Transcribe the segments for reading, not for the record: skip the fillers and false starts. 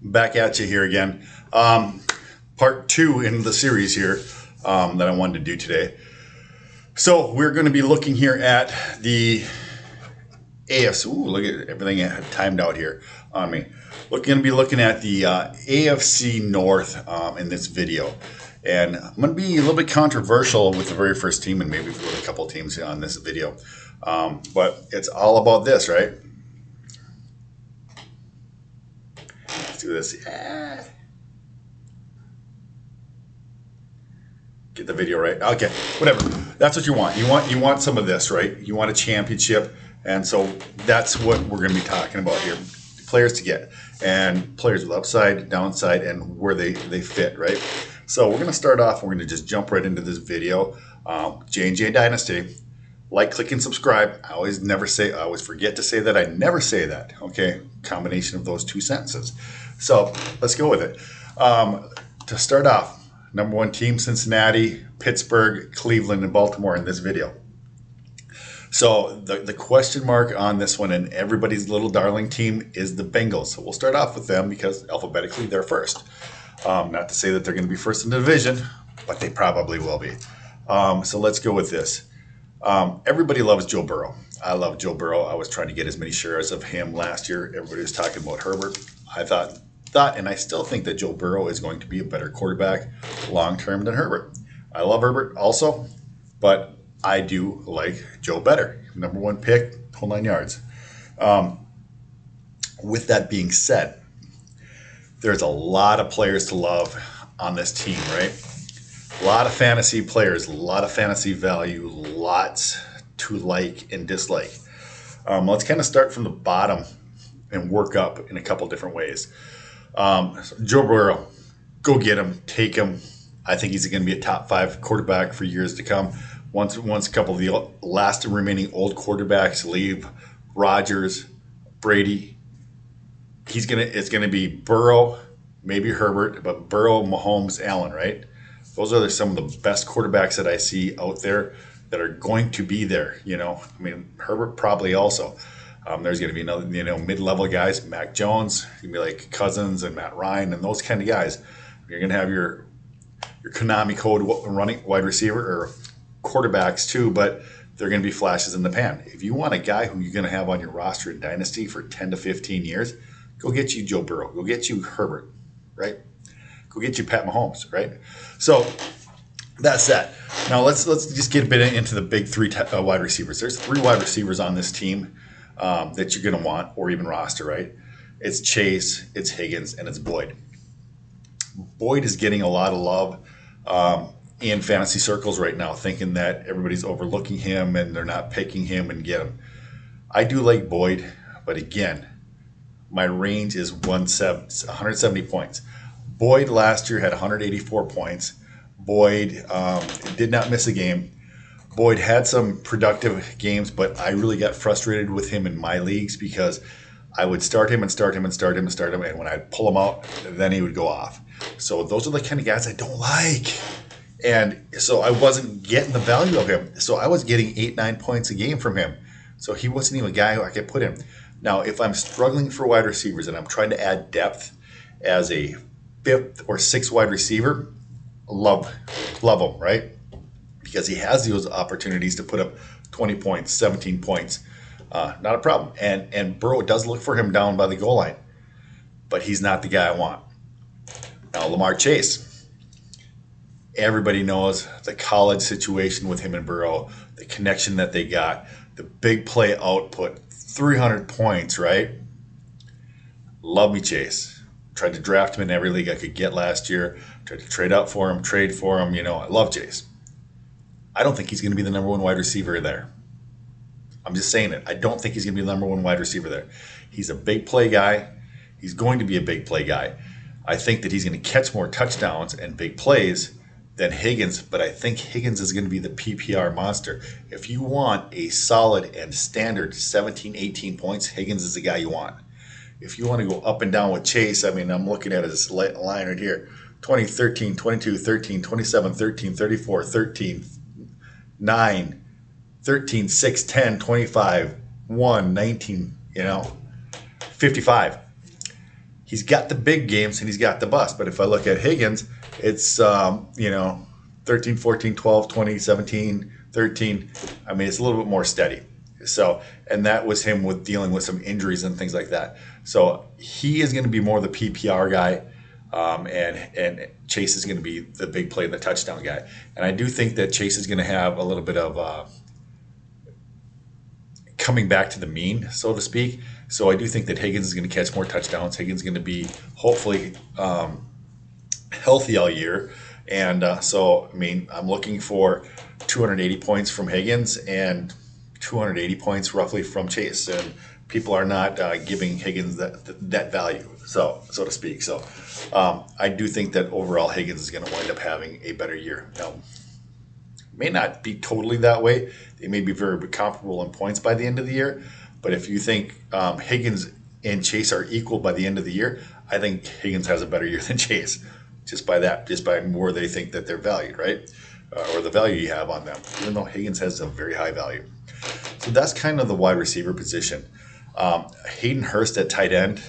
Back at you here again. Part two in the series here that I wanted to do today. So we're going to be looking here at the AFC. Ooh, look at everything timed out here on me. We're going to be looking at the AFC North in this video. And I'm going to be a little bit controversial with the very first team and maybe with a couple teams on this video. But it's all about this, right? Let's do this. Yeah. Get the video right. Okay, whatever. That's what you want. You want some of this, right? You want a championship, and so that's what we're going to be talking about here. Players to get, and players with upside, downside, and where they fit, right? So we're going to start off. We're going to just jump right into this video. J&J Dynasty. Like, click, and subscribe. I always forget to say that. I never say that. Okay, combination of those two sentences. So let's go with it. To start off, number one team, Cincinnati, Pittsburgh, Cleveland, and Baltimore in this video. So the question mark on this one and everybody's little darling team is the Bengals. So we'll start off with them because alphabetically they're first. Not to say that they're going to be first in the division, but they probably will be. So let's go with this. Everybody loves Joe Burrow. I love Joe Burrow. I was trying to get as many shares of him last year. Everybody was talking about Herbert. I thought, and I still think that Joe Burrow is going to be a better quarterback long-term than Herbert. I love Herbert also, but I do like Joe better. Number one pick, whole 9 yards. With that being said, there's a lot of players to love on this team, right? A lot of fantasy players, a lot of fantasy value, lots to like and dislike. Let's kind of start from the bottom and work up in a couple different ways. Joe Burrow, go get him, take him. I think he's going to be a top 5 quarterback for years to come. Once a couple of the last remaining old quarterbacks leave, Rodgers, Brady, it's going to be Burrow, maybe Herbert, but Burrow, Mahomes, Allen, right? Those are some of the best quarterbacks that I see out there that are going to be there. I mean, Herbert probably also. There's going to be another, mid-level guys, Mac Jones, going to be like Cousins and Matt Ryan and those kind of guys. You're going to have your Konami code running wide receiver or quarterbacks too, but they're going to be flashes in the pan. If you want a guy who you're going to have on your roster in Dynasty for 10 to 15 years, go get you Joe Burrow. Go get you Herbert, right? Go get you Pat Mahomes, right? So that's that. Now let's just get a bit into the big 3 wide receivers. There's 3 wide receivers on this team that you're going to want, or even roster, right? It's Chase, it's Higgins, and it's Boyd. Boyd is getting a lot of love in fantasy circles right now, thinking that everybody's overlooking him and they're not picking him and get him. I do like Boyd, but again, my range is 170 points. Boyd last year had 184 points. Boyd did not miss a game. Boyd had some productive games, but I really got frustrated with him in my leagues because I would start him, and when I'd pull him out, then he would go off. So those are the kind of guys I don't like. And so I wasn't getting the value of him. So I was getting 8-9 points a game from him. So he wasn't even a guy who I could put in. Now, if I'm struggling for wide receivers and I'm trying to add depth as a 5th or 6th wide receiver, love him, right? Because he has those opportunities to put up 20 points, 17 points. Not a problem. And Burrow does look for him down by the goal line. But he's not the guy I want. Now, Lamar Chase. Everybody knows the college situation with him and Burrow, the connection that they got, the big play output, 300 points, right? Love me Chase. Tried to draft him in every league I could get last year. Tried to trade for him. I love Chase. I don't think he's going to be the number 1 wide receiver there. I'm just saying it. I don't think he's going to be the number 1 wide receiver there. He's a big play guy. He's going to be a big play guy. I think that he's going to catch more touchdowns and big plays than Higgins, but I think Higgins is going to be the PPR monster. If you want a solid and standard 17, 18 points, Higgins is the guy you want. If you want to go up and down with Chase, I mean, I'm looking at his line right here. 20, 13, 22, 13, 27, 13, 34, 13, 9, 13, 6, 10, 25, 1, 19, 55. He's got the big games and he's got the bust. But if I look at Higgins, it's, 13, 14, 12, 20, 17, 13. I mean, it's a little bit more steady. So, and that was him with dealing with some injuries and things like that. So he is going to be more the PPR guy. And Chase is going to be the big play and the touchdown guy. And I do think that Chase is going to have a little bit of coming back to the mean, so to speak. So I do think that Higgins is going to catch more touchdowns. Higgins is going to be hopefully healthy all year. And so, I mean, I'm looking for 280 points from Higgins and 280 points roughly from Chase. And people are not giving Higgins that value, so to speak. So I do think that overall Higgins is going to wind up having a better year. Now, may not be totally that way. They may be very comparable in points by the end of the year. But if you think Higgins and Chase are equal by the end of the year, I think Higgins has a better year than Chase. Just by where they think that they're valued, right? Or the value you have on them, even though Higgins has a very high value. So that's kind of the wide receiver position. Hayden Hurst at tight end.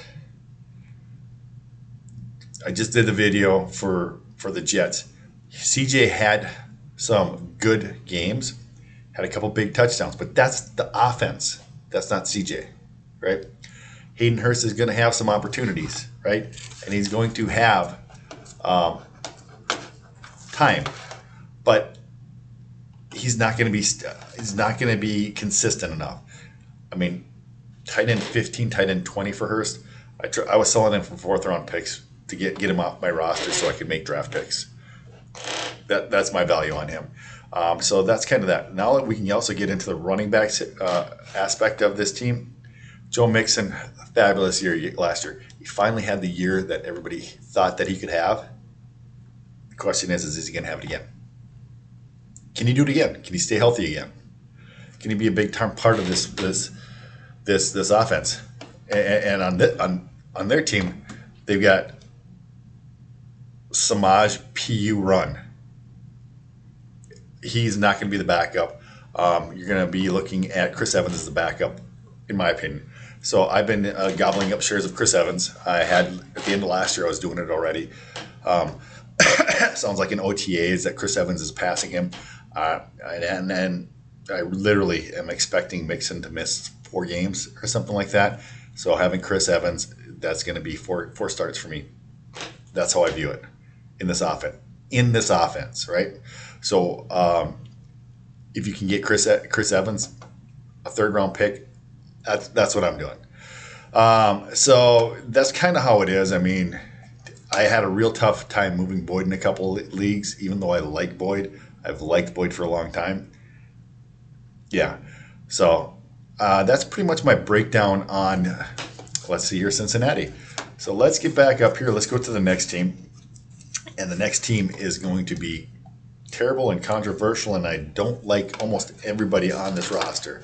I just did the video for the Jets. CJ had some good games, had a couple big touchdowns, but that's the offense. That's not CJ, right? Hayden Hurst is going to have some opportunities, right? And he's going to have time, but he's not going to be consistent enough. I mean, tight end 15, tight end 20 for Hurst. I was selling him for 4th round picks to get him off my roster so I could make draft picks. That's my value on him. So that's kind of that. Now we can also get into the running backs aspect of this team. Joe Mixon, fabulous year last year. He finally had the year that everybody thought that he could have. The question is he going to have it again? Can he do it again? Can he stay healthy again? Can he be a big part of this offense? And on their team, they've got Samaj P.U. Run. He's not going to be the backup. You're going to be looking at Chris Evans as the backup, in my opinion. So I've been gobbling up shares of Chris Evans. I had at the end of last year. I was doing it already. Sounds like an OTAs that Chris Evans is passing him, and then I literally am expecting Mixon to miss 4 games or something like that. So having Chris Evans, that's going to be four starts for me. That's how I view it in this offense. Right? So if you can get Chris Evans, a 3rd round pick, that's what I'm doing. So that's kind of how it is. I mean, I had a real tough time moving Boyd in a couple of leagues, even though I like Boyd. I've liked Boyd for a long time. Yeah. So that's pretty much my breakdown on, let's see here, Cincinnati. So let's get back up here. Let's go to the next team. And the next team is going to be terrible and controversial, and I don't like almost everybody on this roster.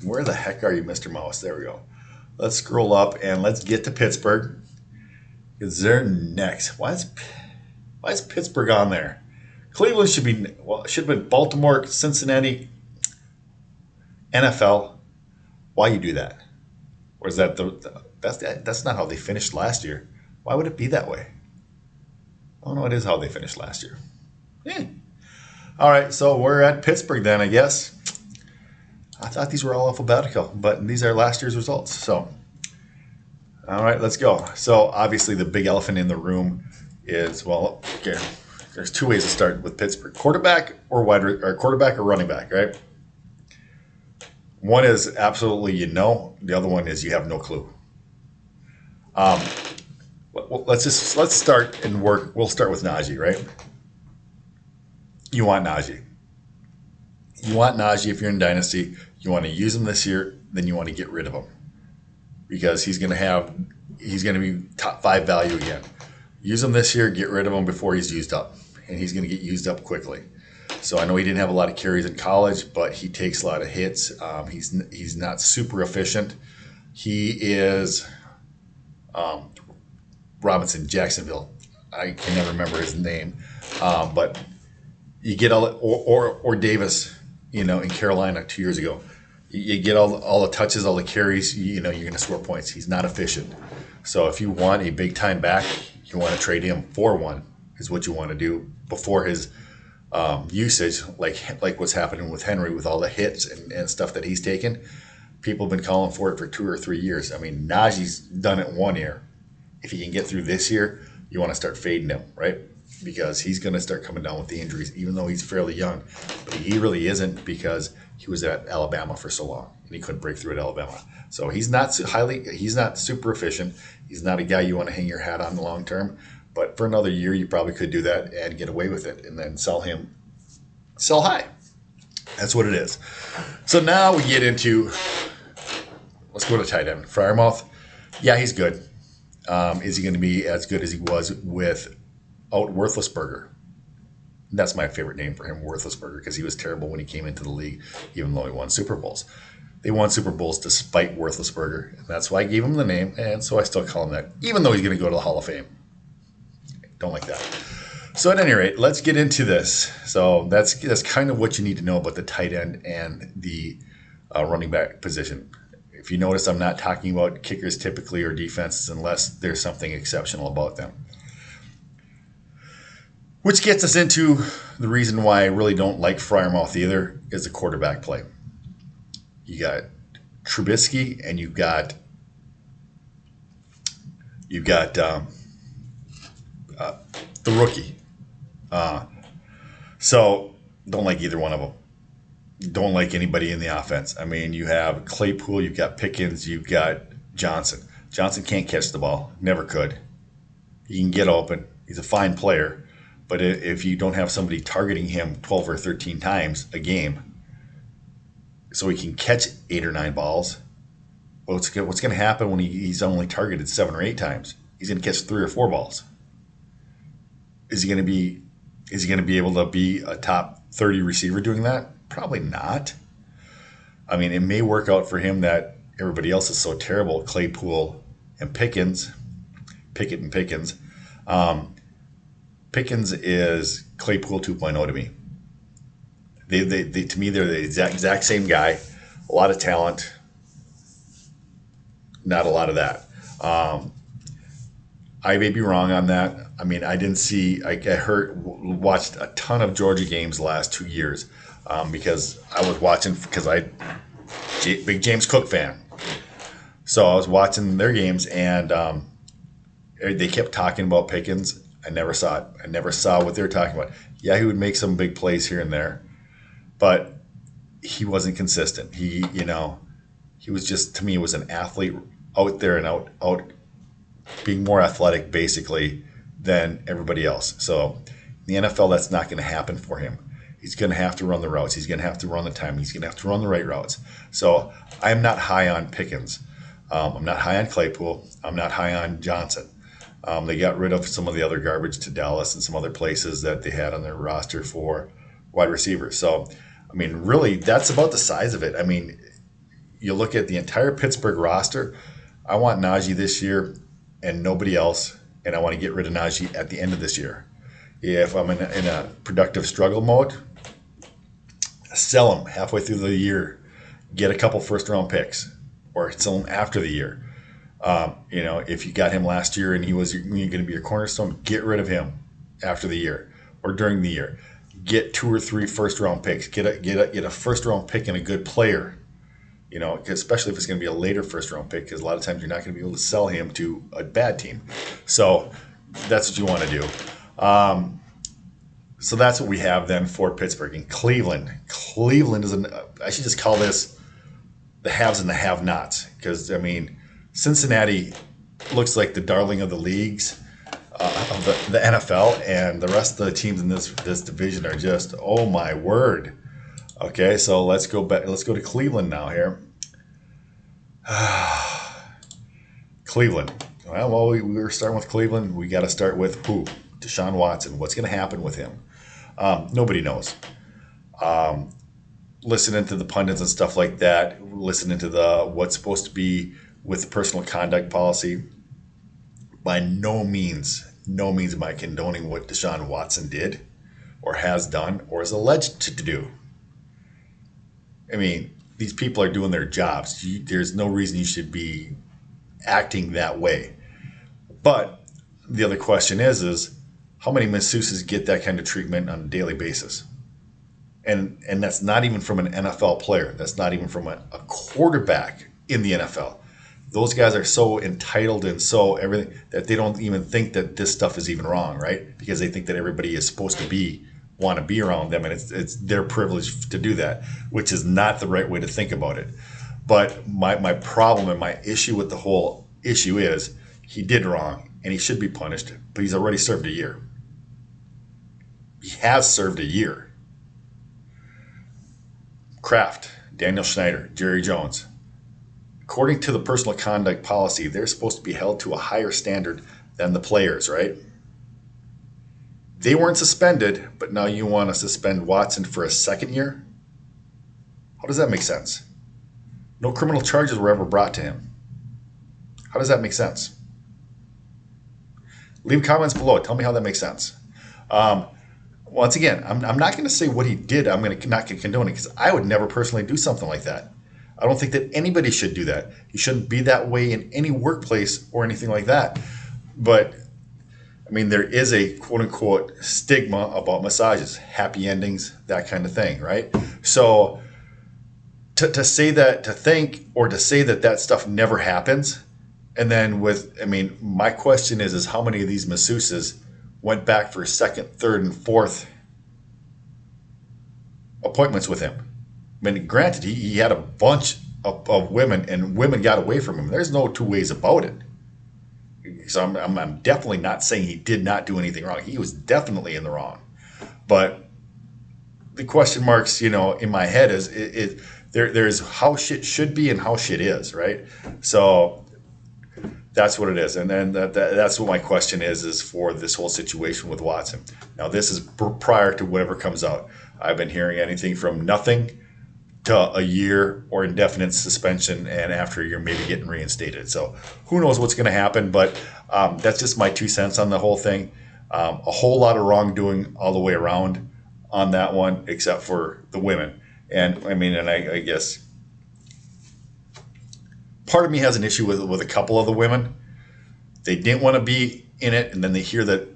Where the heck are you, Mr. Mouse? There we go. Let's scroll up and let's get to Pittsburgh. Because they're next. Why is Pittsburgh on there? Cleveland should have been Baltimore, Cincinnati, NFL. Why you do that? Or is that that's not how they finished last year? Why would it be that way? Oh no, it is how they finished last year. Yeah. All right, so we're at Pittsburgh then, I guess. I thought these were all alphabetical, but these are last year's results. So, all right, let's go. So obviously the big elephant in the room is, well, okay, there's 2 ways to start with Pittsburgh: quarterback or quarterback or running back, right? One is absolutely the other one is you have no clue. Let's start and work. We'll start with Najee, right? You want Najee. You want Najee if you're in Dynasty. You want to use him this year, then you want to get rid of him because he's going to be top 5 value again. Use him this year, get rid of him before he's used up, and he's going to get used up quickly. So I know he didn't have a lot of carries in college, but he takes a lot of hits. He's not super efficient. He is Robinson, Jacksonville. I can never remember his name, but you get or Davis, in Carolina 2 years ago. You get all the touches, all the carries. You're going to score points. He's not efficient. So if you want a big time back, you want to trade him for one, is what you want to do before his usage, like what's happening with Henry with all the hits and stuff that he's taken. People have been calling for it for 2 or 3 years. I mean, Najee's done it 1 year. If he can get through this year, you want to start fading him, right? Because he's going to start coming down with the injuries, even though he's fairly young. But he really isn't, because he was at Alabama for so long and he couldn't break through at Alabama. So he's not super efficient. He's not a guy you want to hang your hat on the long term. But for another year, you probably could do that and get away with it, and then sell high. That's what it is. So now we get into, let's go to tight end. Freiermuth, yeah, he's good. Is he going to be as good as he was without Worthlessberger? That's my favorite name for him, Worthlessberger, because he was terrible when he came into the league, even though he won Super Bowls. They won Super Bowls despite Worthlessberger, and that's why I gave him the name, and so I still call him that, even though he's going to go to the Hall of Fame. Don't like that. So at any rate, let's get into this. So that's kind of what you need to know about the tight end and the running back position. If you notice, I'm not talking about kickers typically or defenses unless there's something exceptional about them. Which gets us into the reason why I really don't like Freiermuth either, is the quarterback play. You got Trubisky and you've got the rookie. So don't like either one of them. Don't like anybody in the offense. I mean, you have Claypool, you've got Pickens, you've got Johnson. Johnson can't catch the ball. Never could. He can get open. He's a fine player. But if you don't have somebody targeting him 12 or 13 times a game so he can catch 8 or 9 balls, what's going to happen when he's only targeted 7 or 8 times? He's going to catch 3 or 4 balls. Is he going to be able to be a top 30 receiver doing that? Probably not. I mean, it may work out for him that everybody else is so terrible, Claypool and Pickett and Pickens. Pickens is Claypool 2.0 to me. They to me, they're the exact same guy. A lot of talent, not a lot of that. I may be wrong on that. I mean, I didn't see. I watched a ton of Georgia games the last 2 years because I was watching big James Cook fan. So I was watching their games, and they kept talking about Pickens. I never saw it. I never saw what they were talking about. Yeah, he would make some big plays here and there, but he wasn't consistent. He was just, to me, was an athlete out there and out being more athletic basically than everybody else. So in the NFL, that's not going to happen for him. He's going to have to run the routes. He's going to have to run the time. He's going to have to run the right routes. So I'm not high on Pickens. I'm not high on Claypool. I'm not high on Johnson. They got rid of some of the other garbage to Dallas and some other places that they had on their roster for wide receivers. So, I mean, really, that's about the size of it. I mean, you look at the entire Pittsburgh roster. I want Najee this year and nobody else, and I want to get rid of Najee at the end of this year. If I'm in a productive struggle mode, sell him halfway through the year, get a couple first-round picks, or sell him after the year. If you got him last year and he was going to be your cornerstone, get rid of him after the year or during the year. Get 2 or 3 first-round picks. Get a first-round pick and a good player. Especially if it's going to be a later first-round pick, because a lot of times you're not going to be able to sell him to a bad team. So that's what you want to do. So that's what we have then for Pittsburgh. And Cleveland. Cleveland is I should just call this the haves and the have-nots, because, I mean, Cincinnati looks like the darling of the leagues, of the NFL, and the rest of the teams in this division are just, oh my word. Okay, so let's go back. Let's go to Cleveland now here. Cleveland. Well, we were starting with Cleveland. We got to start with who? Deshaun Watson. What's going to happen with him? Nobody knows. Listening to the pundits and stuff like that, listening to what's supposed to be with the personal conduct policy, by no means am I condoning what Deshaun Watson did or has done or is alleged to do. I mean, these people are doing their jobs. There's no reason you should be acting that way. But the other question is how many masseuses get that kind of treatment on a daily basis? And that's not even from an NFL player. That's not even from a quarterback in the NFL. Those guys are so entitled and so everything that they don't even think that this stuff is even wrong, right? Because they think that everybody is supposed to want to be around them, and it's their privilege to do that, which is not the right way to think about it. But my problem and my issue with the whole issue is he did wrong and he should be punished, but he's already served a year. He has served a year. Kraft, Daniel Snyder, Jerry Jones. According to the personal conduct policy, they're supposed to be held to a higher standard than the players, right? They weren't suspended, but now you want to suspend Watson for a second year? How does that make sense? No criminal charges were ever brought to him. How does that make sense? Leave comments below. Tell me how that makes sense. Once again, I'm not going to say what he did. I'm not going to condone it because I would never personally do something like that. I don't think that anybody should do that. You shouldn't be that way in any workplace or anything like that. But, I mean, there is a quote-unquote stigma about massages, happy endings, that kind of thing, right? So to say that, to think or to say that that stuff never happens, and then my question is how many of these masseuses went back for second, third, and fourth appointments with him? I mean, granted, he had a bunch of women, and women got away from him. There's no two ways about it. So I'm definitely not saying he did not do anything wrong. He was definitely in the wrong. But the question marks, in my head is there's how shit should be and how shit is, right? So that's what it is. And then that's what my question is for this whole situation with Watson. Now, this is prior to whatever comes out. I've been hearing anything from nothing to a year or indefinite suspension, and after a year, maybe getting reinstated. So who knows what's going to happen, but that's just my 2 cents on the whole thing. A whole lot of wrongdoing all the way around on that one, except for the women. And I guess part of me has an issue with a couple of the women. They didn't want to be in it, and then they hear that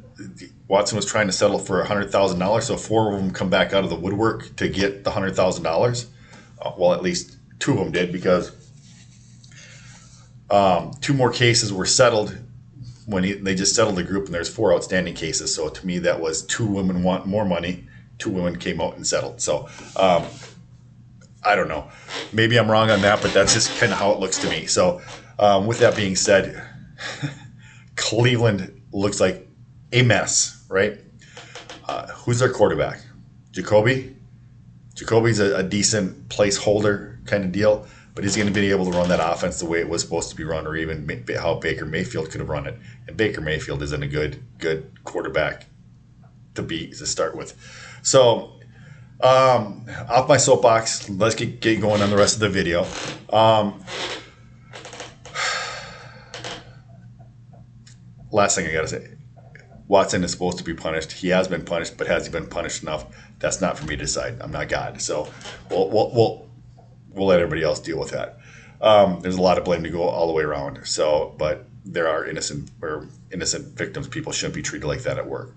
Watson was trying to settle for $100,000, so 4 of them come back out of the woodwork to get the $100,000. Well, at least 2 of them did, because 2 more cases were settled when they just settled the group, and there's 4 outstanding cases. So to me, that was 2 women want more money, 2 women came out and settled. So I don't know. Maybe I'm wrong on that, but that's just kind of how it looks to me. So with that being said, Cleveland looks like a mess, right? Who's their quarterback? Jacoby? Jacoby's a decent placeholder kind of deal, but he's going to be able to run that offense the way it was supposed to be run, or even how Baker Mayfield could have run it. And Baker Mayfield isn't a good quarterback to start with. So off my soapbox, let's get going on the rest of the video. Last thing I got to say, Watson is supposed to be punished. He has been punished, but has he been punished enough? That's not for me to decide. I'm not God. So we'll let everybody else deal with that. There's a lot of blame to go all the way around. So, but there are innocent victims. People shouldn't be treated like that at work.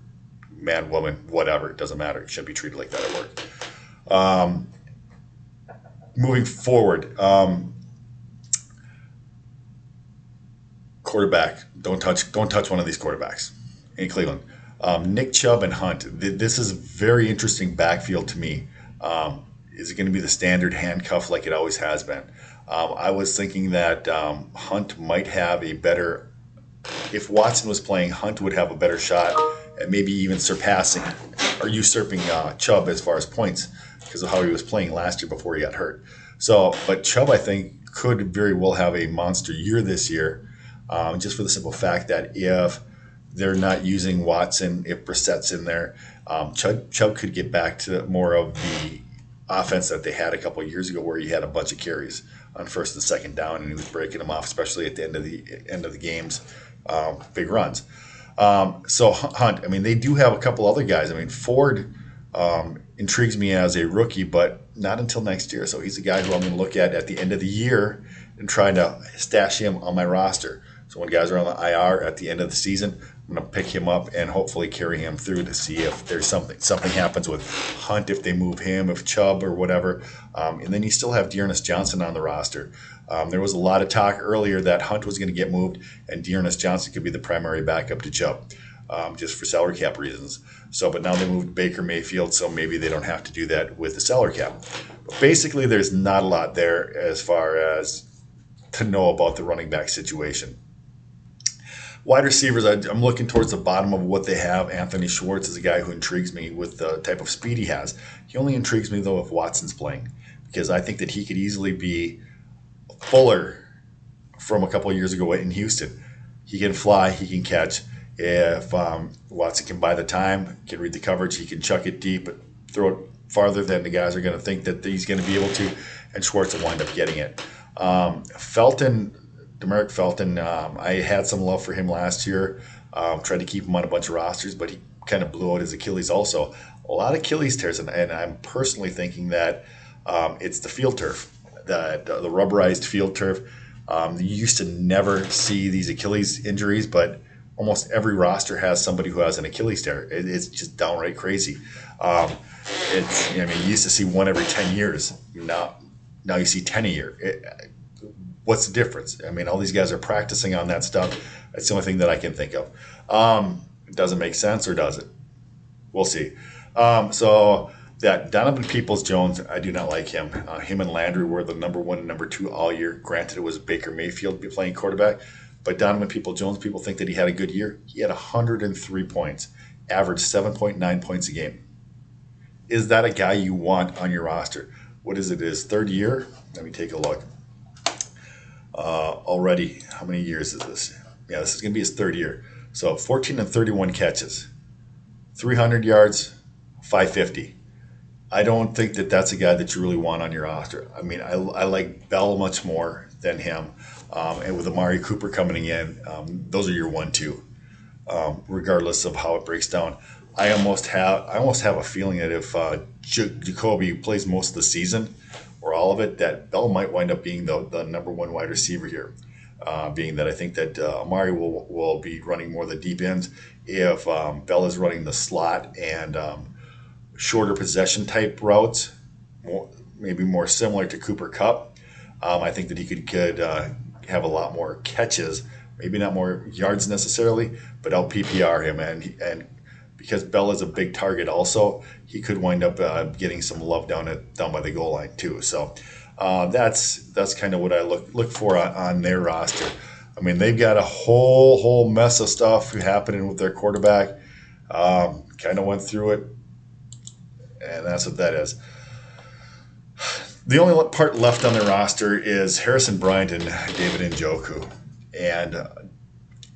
Man, woman, whatever, it doesn't matter. It shouldn't be treated like that at work. Moving forward, quarterback. Don't touch one of these quarterbacks in Cleveland. Nick Chubb and Hunt. This is a very interesting backfield to me. Is it going to be the standard handcuff like it always has been? I was thinking that Hunt might have a better. If Watson was playing, Hunt would have a better shot at maybe even surpassing or usurping Chubb as far as points because of how he was playing last year before he got hurt. So, but Chubb, I think, could very well have a monster year this year, just for the simple fact that if they're not using Watson, if Brissett's in there, Chubb could get back to more of the offense that they had a couple of years ago, where he had a bunch of carries on first and second down, and he was breaking them off, especially at the end of the games, big runs. So Hunt, they do have a couple other guys. Ford intrigues me as a rookie, but not until next year. So he's a guy who I'm going to look at the end of the year and try to stash him on my roster. So when guys are on the IR at the end of the season, I'm going to pick him up and hopefully carry him through to see if there's something happens with Hunt, if they move him, if Chubb or whatever. And then you still have Dearness Johnson on the roster. There was a lot of talk earlier that Hunt was going to get moved and Dearness Johnson could be the primary backup to Chubb, just for salary cap reasons. So, but now they moved Baker Mayfield, so maybe they don't have to do that with the salary cap. But basically, there's not a lot there as far as to know about the running back situation. Wide receivers, I'm looking towards the bottom of what they have. Anthony Schwartz is a guy who intrigues me with the type of speed he has. He only intrigues me, though, if Watson's playing, because I think that he could easily be Fuller from a couple of years ago in Houston. He can fly, he can catch. If Watson can buy the time, can read the coverage, he can chuck it deep, throw it farther than the guys are going to think that he's going to be able to, and Schwartz will wind up getting it. Demeric Felton, I had some love for him last year. Tried to keep him on a bunch of rosters, but he kind of blew out his Achilles also. A lot of Achilles tears, and I'm personally thinking that it's the field turf, the rubberized field turf. You used to never see these Achilles injuries, but almost every roster has somebody who has an Achilles tear. It's just downright crazy. You used to see one every 10 years. Now you see 10 a year. What's the difference? I mean, all these guys are practicing on that stuff. That's the only thing that I can think of. It doesn't make sense, or does it? We'll see. So that Donovan Peoples-Jones, I do not like him. Him and Landry were the number 1 and number 2 all year. Granted, it was Baker Mayfield playing quarterback, but Donovan Peoples-Jones, people think that he had a good year. He had 103 points, averaged 7.9 points a game. Is that a guy you want on your roster? What is it, his third year? Let me take a look. Already, how many years is this? Yeah, this is going to be his third year. So 14 and 31 catches, 300 yards, 550. I don't think that that's a guy that you really want on your roster. I mean, I like Bell much more than him. And with Amari Cooper coming in, those are your 1-2, regardless of how it breaks down. I almost have a feeling that if Jacoby plays most of the season or all of it, that Bell might wind up being the number 1 wide receiver here. Being that I think that Amari will be running more of the deep ends. If Bell is running the slot and shorter possession type routes, maybe more similar to Cooper Kupp, I think that he could have a lot more catches, maybe not more yards necessarily, but out PPR him, and because Bell is a big target also, he could wind up getting some love down by the goal line too. So that's kind of what I look for on their roster. I mean, they've got a whole mess of stuff happening with their quarterback. Kind of went through it, and that's what that is. The only part left on their roster is Harrison Bryant and David Njoku. And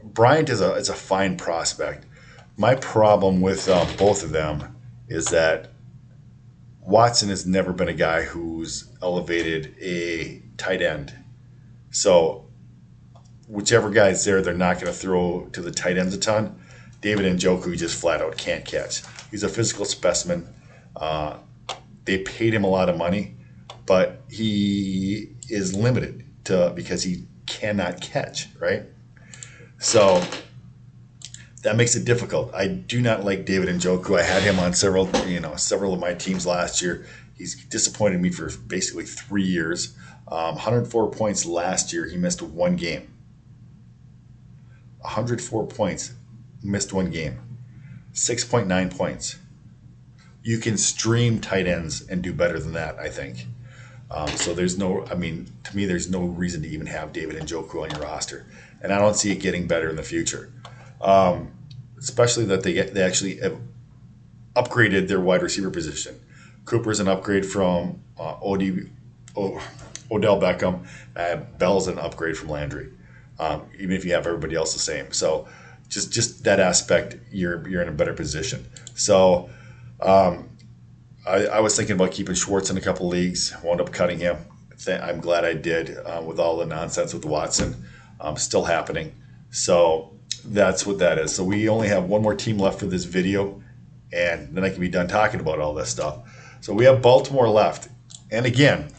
Bryant is a fine prospect. My problem with both of them is that Watson has never been a guy who's elevated a tight end. So whichever guy's there, they're not going to throw to the tight ends a ton. David Njoku just flat out can't catch. He's a physical specimen. They paid him a lot of money, but he is limited because he cannot catch, right? So that makes it difficult. I do not like David Njoku. I had him on several of my teams last year. He's disappointed me for basically 3 years. 104 points last year. He missed 1 game. 104 points, missed 1 game. 6.9 points. You can stream tight ends and do better than that, I think. So to me, there's no reason to even have David Njoku on your roster. And I don't see it getting better in the future. Especially that they actually have upgraded their wide receiver position. Cooper's an upgrade from Odell Beckham. Bell's an upgrade from Landry. Even if you have everybody else the same. So just that aspect, you're in a better position. So I was thinking about keeping Schwartz in a couple leagues. Wound up cutting him. I'm glad I did with all the nonsense with Watson still happening. So that's what that is. So we only have one more team left for this video, and then I can be done talking about all this stuff. So we have Baltimore left. And again,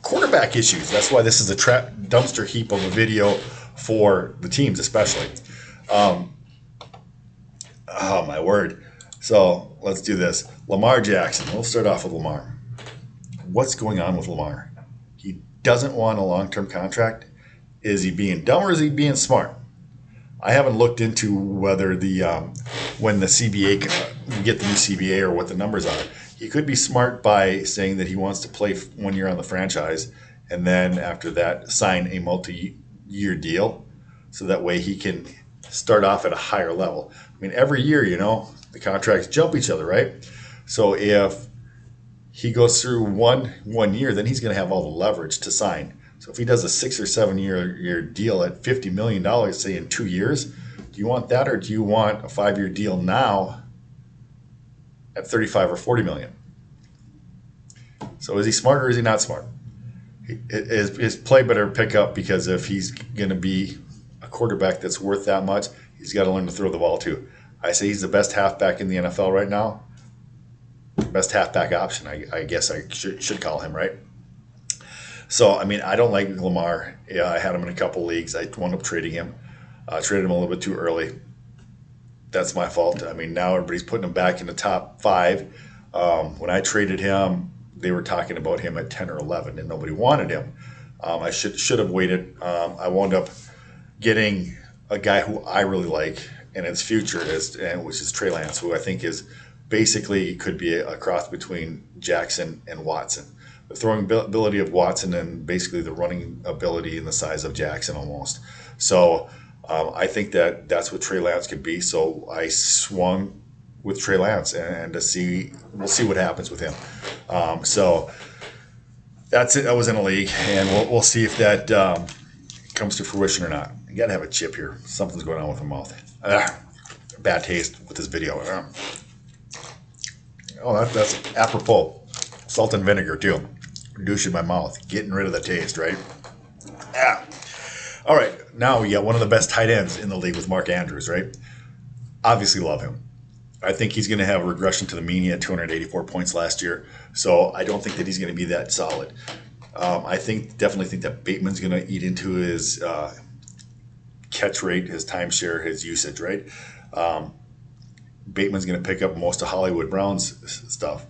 quarterback issues. That's why this is a dumpster heap of a video for the teams, especially. Oh, my word. So let's do this. Lamar Jackson. We'll start off with Lamar. What's going on with Lamar? He doesn't want a long-term contract. Is he being dumb or is he being smart? I haven't looked into whether the when the CBA we get the new CBA or what the numbers are. He could be smart by saying that he wants to play 1 year on the franchise and then after that sign a multi-year deal, so that way he can start off at a higher level. I mean, every year, the contracts jump each other, right? So if he goes through one year, then he's going to have all the leverage to sign. So if he does a 6 or 7 year deal at $50 million, say in 2 years, do you want that, or do you want a 5-year deal now at 35 or 40 million? So is he smart or is he not smart? His play better pick up, because if he's going to be a quarterback that's worth that much, he's got to learn to throw the ball too. I say he's the best halfback in the NFL right now. Best halfback option, I guess I should call him, right? So, I mean, I don't like Lamar. Yeah, I had him in a couple leagues. I wound up trading him. Traded him a little bit too early. That's my fault. I mean, now everybody's putting him back in the top 5. When I traded him, they were talking about him at 10 or 11, and nobody wanted him. I should have waited. I wound up getting a guy who I really like in his future, which is Trey Lance, who I think is basically could be a cross between Jackson and Watson. The throwing ability of Watson and basically the running ability and the size of Jackson almost. So I think that's what Trey Lance could be. So I swung with Trey Lance, and we'll see what happens with him. So that's it. I was in a league, and we'll see if that comes to fruition or not. You got to have a chip here. Something's going on with my mouth. Bad taste with this video. Oh, that's apropos. Salt and vinegar too. Reducing my mouth, getting rid of the taste, right? Yeah. All right, now we got one of the best tight ends in the league with Mark Andrews, right? Obviously love him. I think he's going to have a regression to the mean. He had 284 points last year, so I don't think that he's going to be that solid. I definitely think that Bateman's going to eat into his catch rate, his timeshare, his usage, right? Bateman's going to pick up most of Hollywood Brown's stuff.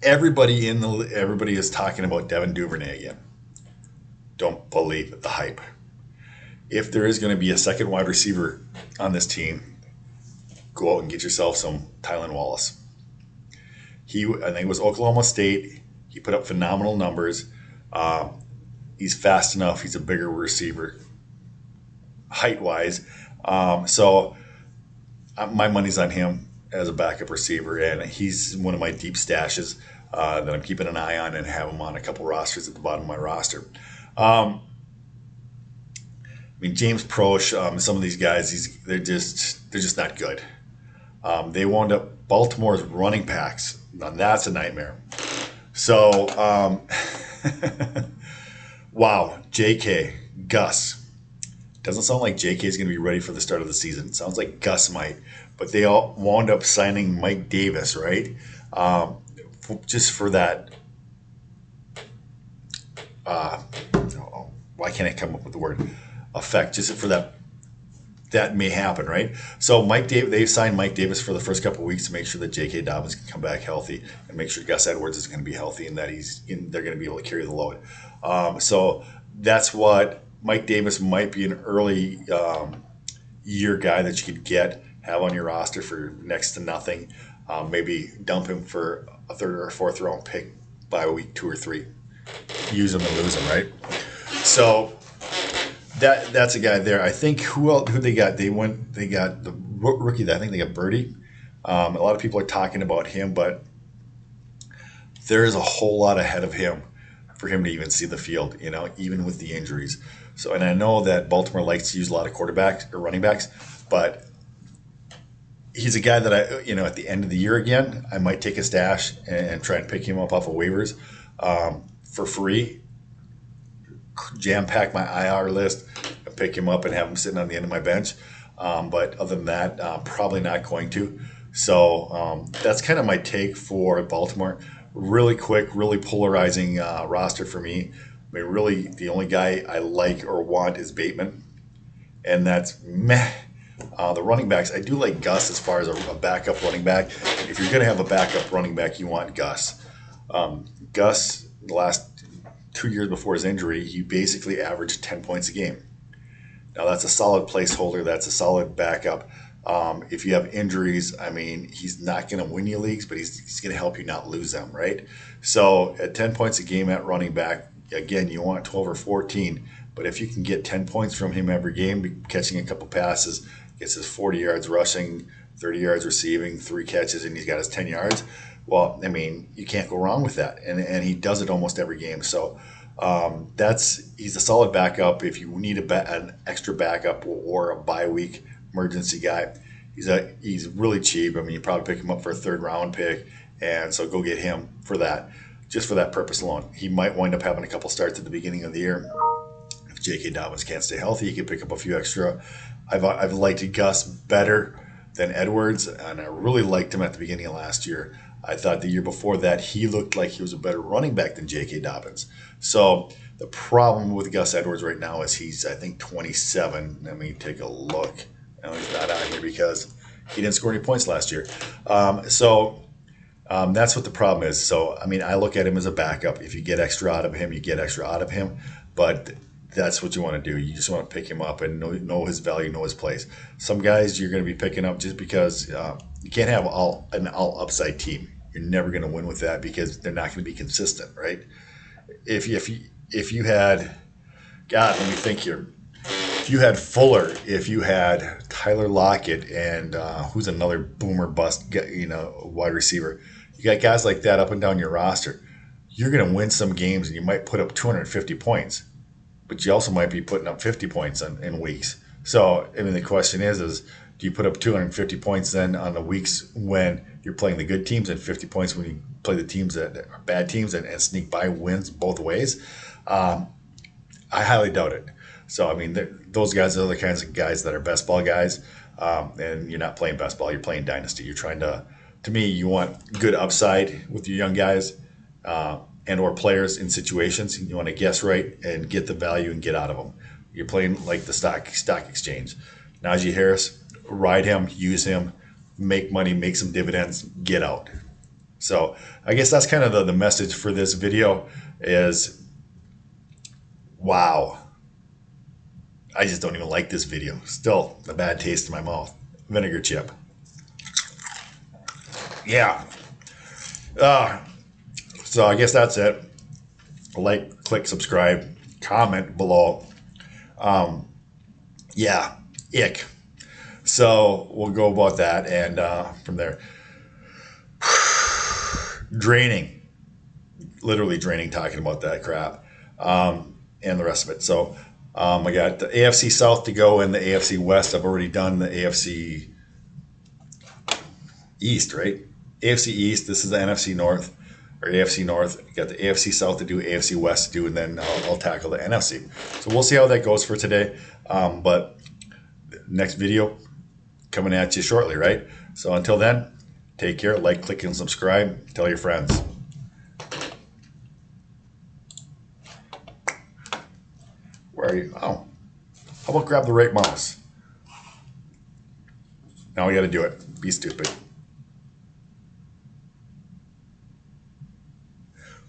Everybody is talking about Devin Duvernay again. Don't believe the hype. If there is going to be a second wide receiver on this team, go out and get yourself some Tylan Wallace. I think it was Oklahoma State. He put up phenomenal numbers. He's fast enough. He's a bigger receiver, height-wise. So my money's on him as a backup receiver, and he's one of my deep stashes that I'm keeping an eye on and have him on a couple rosters at the bottom of my roster. I mean, James Proche, some of these guys, they're just not good. They wound up Baltimore's running backs. Now that's a nightmare. So, wow, JK, Gus. Doesn't sound like JK is going to be ready for the start of the season. It sounds like Gus might. But they all wound up signing Mike Davis, right? Just for that. Why can't I come up with the word? Effect. Just for that. That may happen, right? So they've signed Mike Davis for the first couple of weeks to make sure that J.K. Dobbins can come back healthy and make sure Gus Edwards is going to be healthy and that they're going to be able to carry the load. So that's what Mike Davis might be an early year guy that you could have on your roster for next to nothing. Maybe dump him for a 3rd or 4th round pick by week 2 or 3. Use him and lose him, right? So that's a guy there. I think who they got? They got the rookie. I think they got Birdie. A lot of people are talking about him, but there is a whole lot ahead of him for him to even see the field. Even with the injuries. So, and I know that Baltimore likes to use a lot of quarterbacks or running backs, but he's a guy that at the end of the year again, I might take a stash and try and pick him up off of waivers for free. Jam-pack my IR list and pick him up and have him sitting on the end of my bench. But other than that, probably not going to. So that's kind of my take for Baltimore. Really quick, really polarizing roster for me. I mean, really, the only guy I like or want is Bateman. and that's meh. The running backs, I do like Gus as far as a backup running back. If you're going to have a backup running back, you want Gus. Gus, the last 2 years before his injury, he basically averaged 10 points a game. Now, that's a solid placeholder. That's a solid backup. If you have injuries, I mean, he's not going to win you leagues, but he's going to help you not lose them, right? So at 10 points a game at running back, again, you want 12 or 14. But if you can get 10 points from him every game, catching a couple passes, gets his 40 yards rushing, 30 yards receiving, 3 catches, and he's got his 10 yards, well, I mean, you can't go wrong with that. And he does it almost every game. So he's a solid backup. If you need an extra backup or a bye week emergency guy, he's really cheap. I mean, you probably pick him up for a 3rd round pick, and so go get him for that, just for that purpose alone. He might wind up having a couple starts at the beginning of the year. If J.K. Dobbins can't stay healthy, he can pick up a few extra. I've liked Gus better than Edwards, and I really liked him at the beginning of last year. I thought the year before that he looked like he was a better running back than J.K. Dobbins. So the problem with Gus Edwards right now is he's, I think, 27. Let me take a look. No, he's not out here because he didn't score any points last year. That's what the problem is. So, I mean, I look at him as a backup. If you get extra out of him, you get extra out of him. But that's what you want to do. You just want to pick him up and know his value, know his place. Some guys you're going to be picking up just because you can't have an all upside team. You're never going to win with that because they're not going to be consistent, right? If you had, God, let me think here. If you had Fuller, if you had Tyler Lockett, and who's another boomer bust, wide receiver, you got guys like that up and down your roster. You're going to win some games, and you might put up 250 points, but you also might be putting up 50 points in weeks. So, I mean, the question is do you put up 250 points then on the weeks when you're playing the good teams, and 50 points when you play the teams that are bad teams and sneak by wins both ways? I highly doubt it. So, I mean, those guys are the kinds of guys that are best ball guys, and you're not playing best ball, you're playing Dynasty. You're trying to me, you want good upside with your young guys and or players in situations. You want to guess right and get the value and get out of them. You're playing like the stock exchange. Najee Harris, ride him, use him, make money, make some dividends, get out. So I guess that's kind of the message for this video is, wow. I just don't even like this video. Still a bad taste in my mouth. Vinegar chip. Yeah. So I guess that's it. Like, click, subscribe, comment below. Yeah, ick. So we'll go about that, and from there, draining, literally draining, talking about that crap, and the rest of it. So I got the AFC South to go and the AFC West. I've already done the AFC East, right? AFC East. This is the NFC North. Or AFC North. You got the AFC South to do, AFC West to do, and then I'll tackle the NFC. So we'll see how that goes for today. But next video coming at you shortly, right? So until then, take care. Like, click, and subscribe. Tell your friends. Where are you? Oh, how about grab the right mouse? Now we got to do it. Be stupid.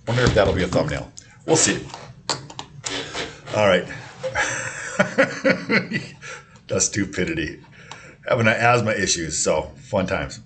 Wonder if that'll be a thumbnail. We'll see. All right. The stupidity. Having asthma issues, so fun times.